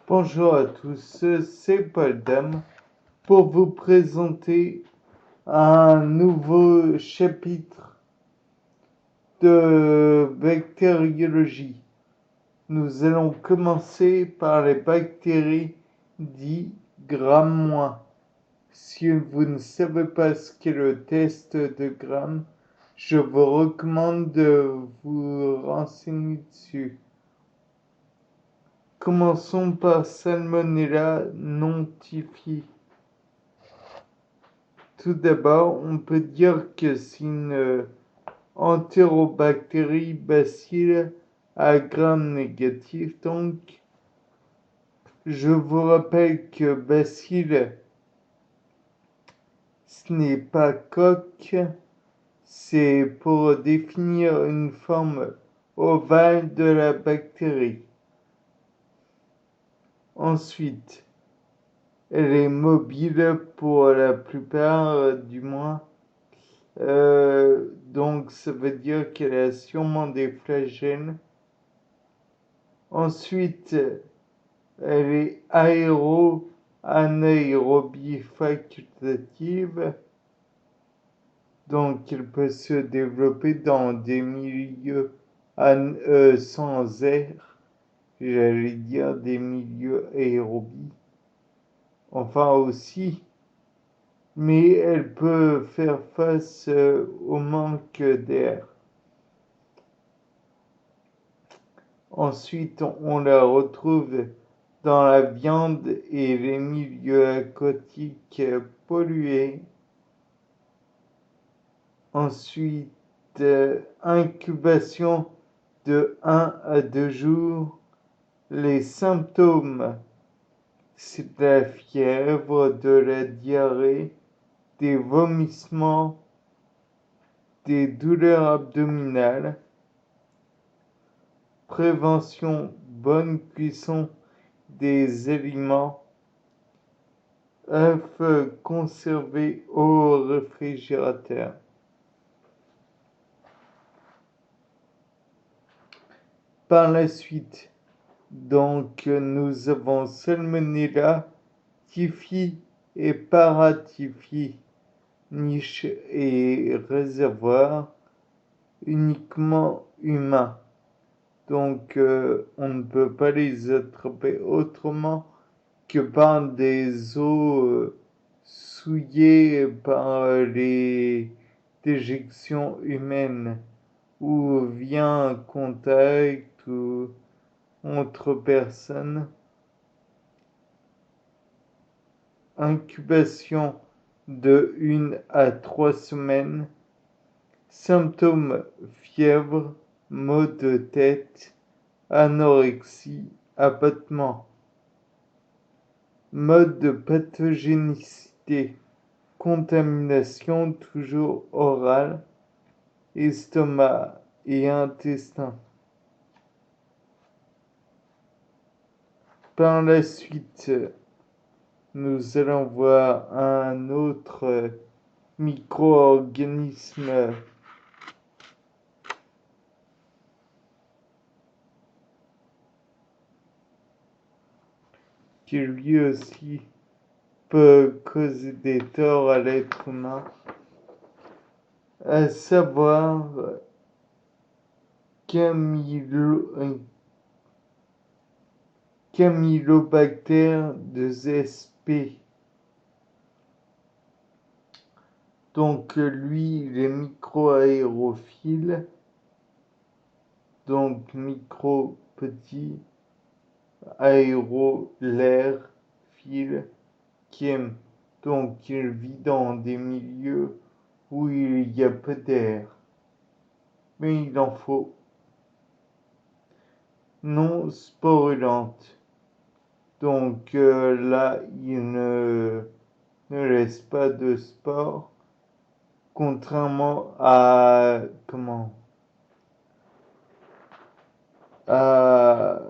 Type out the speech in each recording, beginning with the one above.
Bonjour à tous, c'est Paul Dame pour vous présenter un nouveau chapitre de bactériologie. Nous allons commencer par les bactéries dites Gram-. Si vous ne savez pas ce qu'est le test de Gram, je vous recommande de vous renseigner dessus. Commençons par Salmonella non typhi. Tout d'abord, on peut dire que c'est une entérobactérie bacille à gram négatif. Donc, je vous rappelle que bacille, ce n'est pas coque, c'est pour définir une forme ovale de la bactérie. Ensuite, elle est mobile pour la plupart, du moins. Donc, ça veut dire qu'elle a sûrement des flagelles. Ensuite, elle est anaérobie facultative. Donc, elle peut se développer dans des milieux sans air. J'allais dire des milieux aérobies. Enfin aussi. Mais elle peut faire face au manque d'air. Ensuite, on la retrouve dans la viande et les milieux aquatiques pollués. Ensuite, incubation de 1 à 2 jours. Les symptômes, c'est de la fièvre, de la diarrhée, des vomissements, des douleurs abdominales. Prévention, bonne cuisson des aliments, œufs conservés au réfrigérateur. Par la suite, donc, nous avons Salmonella typhi et paratyphi, niche et réservoir uniquement humains. Donc, on ne peut pas les attraper autrement que par des eaux souillées par les déjections humaines ou via un contact ou entre personnes. Incubation de 1 à 3 semaines. Symptômes fièvre, maux de tête, anorexie, abattement. Mode de pathogénicité, contamination toujours orale, estomac et intestin. Par la suite, nous allons voir un autre micro-organisme qui lui aussi peut causer des torts à l'être humain, à savoir Campylobacter de ZSP. Donc lui, il est micro-aérophile, donc micro petit, aéro l'air, file, qui aime. Donc il vit dans des milieux où il y a peu d'air. Mais il en faut. Non sporulente. Donc là, il ne laisse pas de spore. Contrairement à à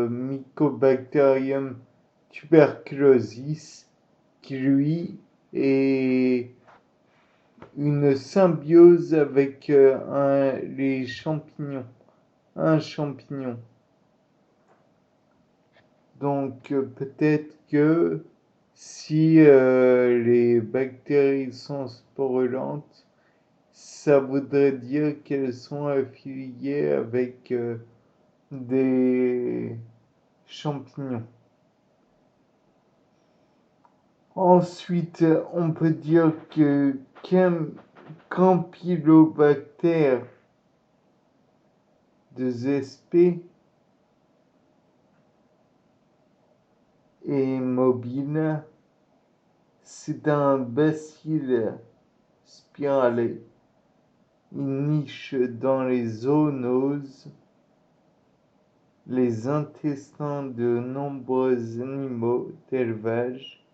Mycobacterium tuberculosis, qui lui est une symbiose avec les champignons. un champignon. Donc peut-être que si les bactéries sont sporulentes, ça voudrait dire qu'elles sont affiliées avec des champignons. Ensuite, on peut dire que Campylobacter de Zespé est mobile. C'est un bacille spiralé. Il niche dans les zoonoses, les intestins de nombreux animaux d'élevage,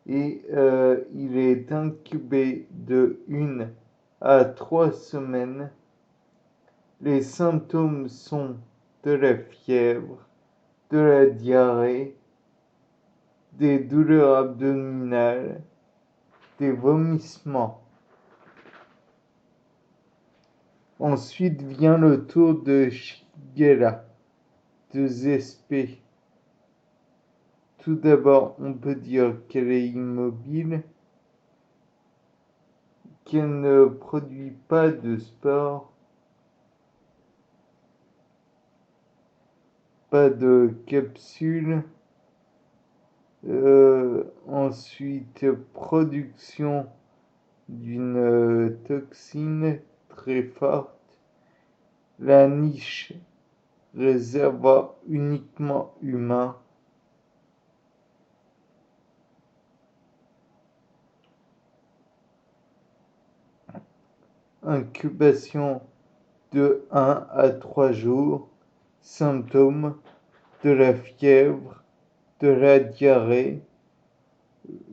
et il est incubé de 1 à 3 semaines. Les symptômes sont de la fièvre, de la diarrhée, des douleurs abdominales, des vomissements. Ensuite vient le tour de Shigella, de Zespé. Tout d'abord, on peut dire qu'elle est immobile, qu'elle ne produit pas de spores, pas de capsules. Ensuite, production d'une toxine très forte. La niche, réservoir uniquement humain. Incubation de 1 à 3 jours. Symptômes de la fièvre, de la diarrhée,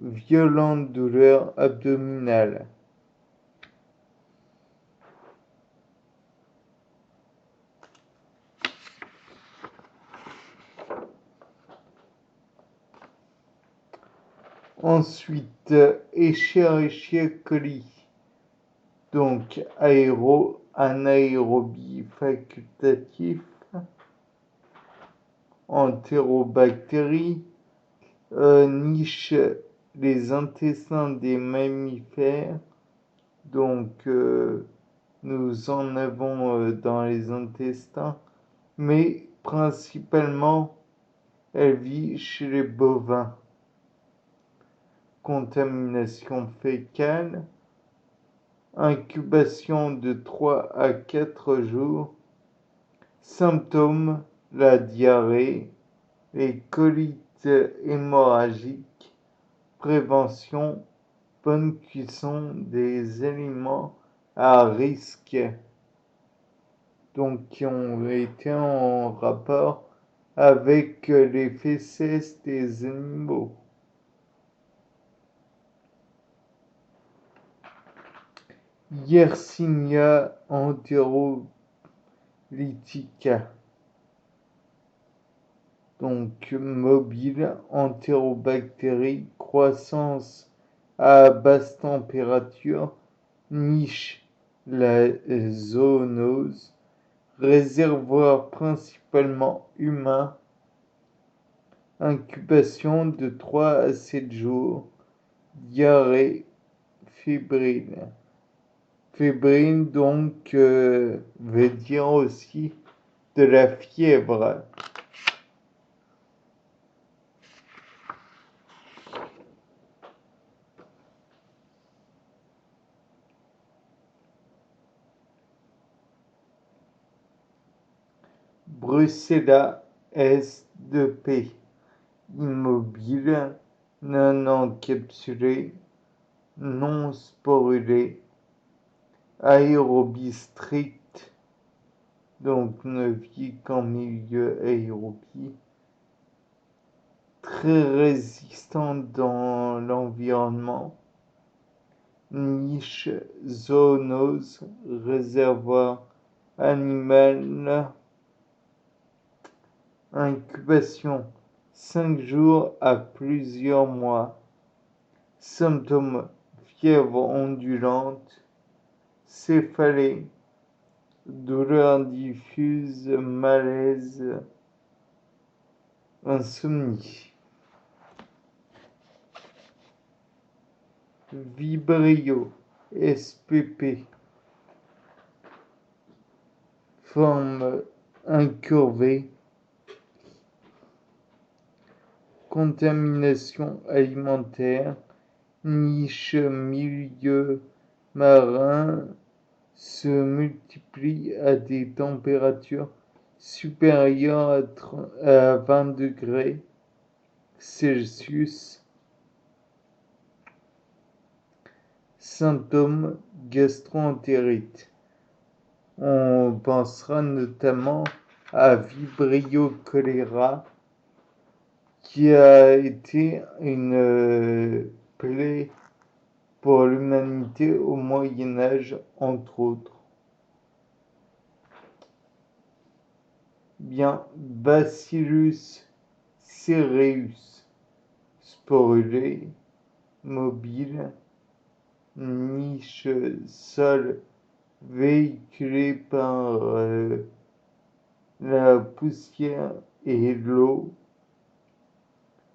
violente douleur abdominale. Ensuite, Escherichia coli, donc anaérobie facultatif, entérobactérie, niche les intestins des mammifères, donc nous en avons dans les intestins, mais principalement elle vit chez les bovins. Contamination fécale, incubation de 3 à 4 jours, symptômes, la diarrhée, les colites hémorragiques, prévention, bonne cuisson des aliments à risque, donc qui ont été en rapport avec les fécès des animaux. Yersinia enterolytica, donc mobile, entérobactérie, croissance à basse température, niche la zoonose, réservoir principalement humain, incubation de 3 à 7 jours, diarrhée fébrile. Fébrile donc veut dire aussi de la fièvre. Brucella S2P, immobile, non encapsulé, non sporulé, aérobie stricte, donc ne vit qu'en milieu aérobie, très résistant dans l'environnement, niche zoonose, réservoir animal, incubation 5 jours à plusieurs mois, symptômes fièvre ondulante, céphalée, douleurs diffuses, malaise, insomnie. Vibrio SPP, forme incurvée, contamination alimentaire, niche milieu marin, se multiplie à des températures supérieures à 20 degrés Celsius. Symptômes gastro-entérite. On pensera notamment à Vibrio cholera, qui a été une plaie pour l'humanité au Moyen Âge, entre autres. Bien, Bacillus cereus, sporulé, mobile, niche sol véhiculé par la poussière et l'eau,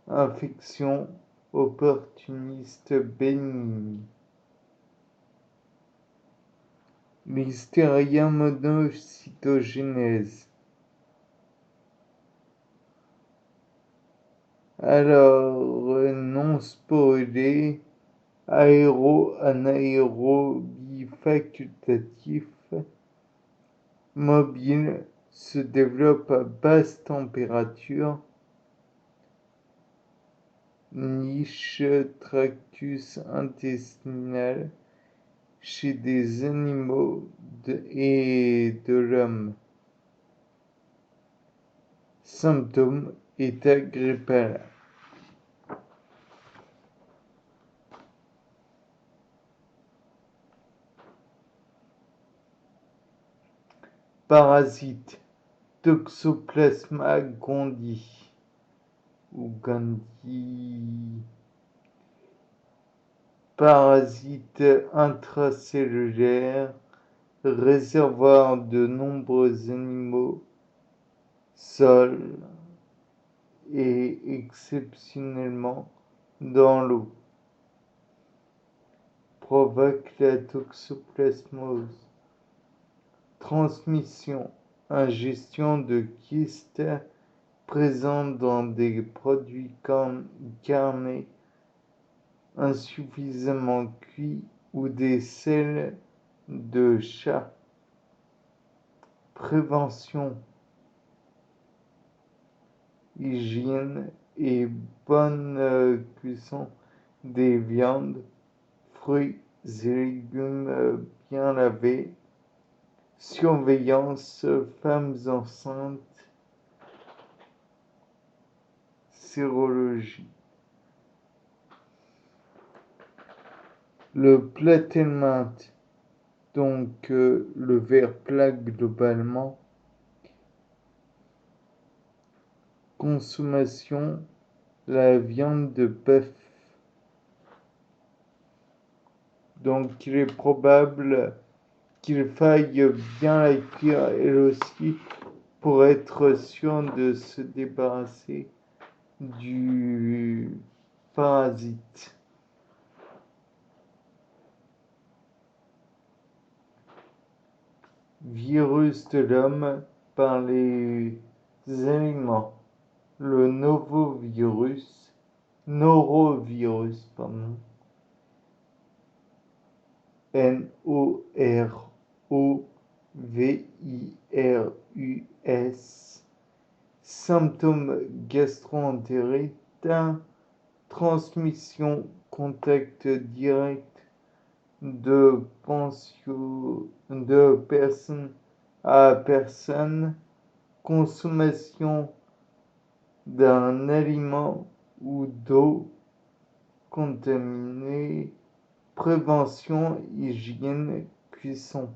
infection opportuniste bénigne. Listeria monocytogenes. Alors, non sporulé, anaérobie facultatif, mobile, se développe à basse température, niche tractus intestinal chez des animaux et de l'homme. Symptômes, état grippal. Parasites, Toxoplasma gondii ou Gandhi. Parasites intracellulaires, réservoir de nombreux animaux, sol et exceptionnellement dans l'eau. Provoque la toxoplasmose. Transmission, ingestion de kystes présents dans des produits carnés insuffisamment cuits ou des selles de chat. Prévention, hygiène et bonne cuisson des viandes, fruits et légumes bien lavés. Surveillance femmes enceintes. Sérologie. Le platelminthe, donc le ver plat globalement. Consommation, la viande de bœuf. Donc il est probable qu'il faille bien la cuire elle aussi pour être sûr de se débarrasser du parasite. Virus de l'homme par les aliments. Le norovirus, Norovirus, symptômes gastro-entérites, transmission, contact direct de personne à personne, consommation d'un aliment ou d'eau contaminée, prévention, hygiène, cuisson.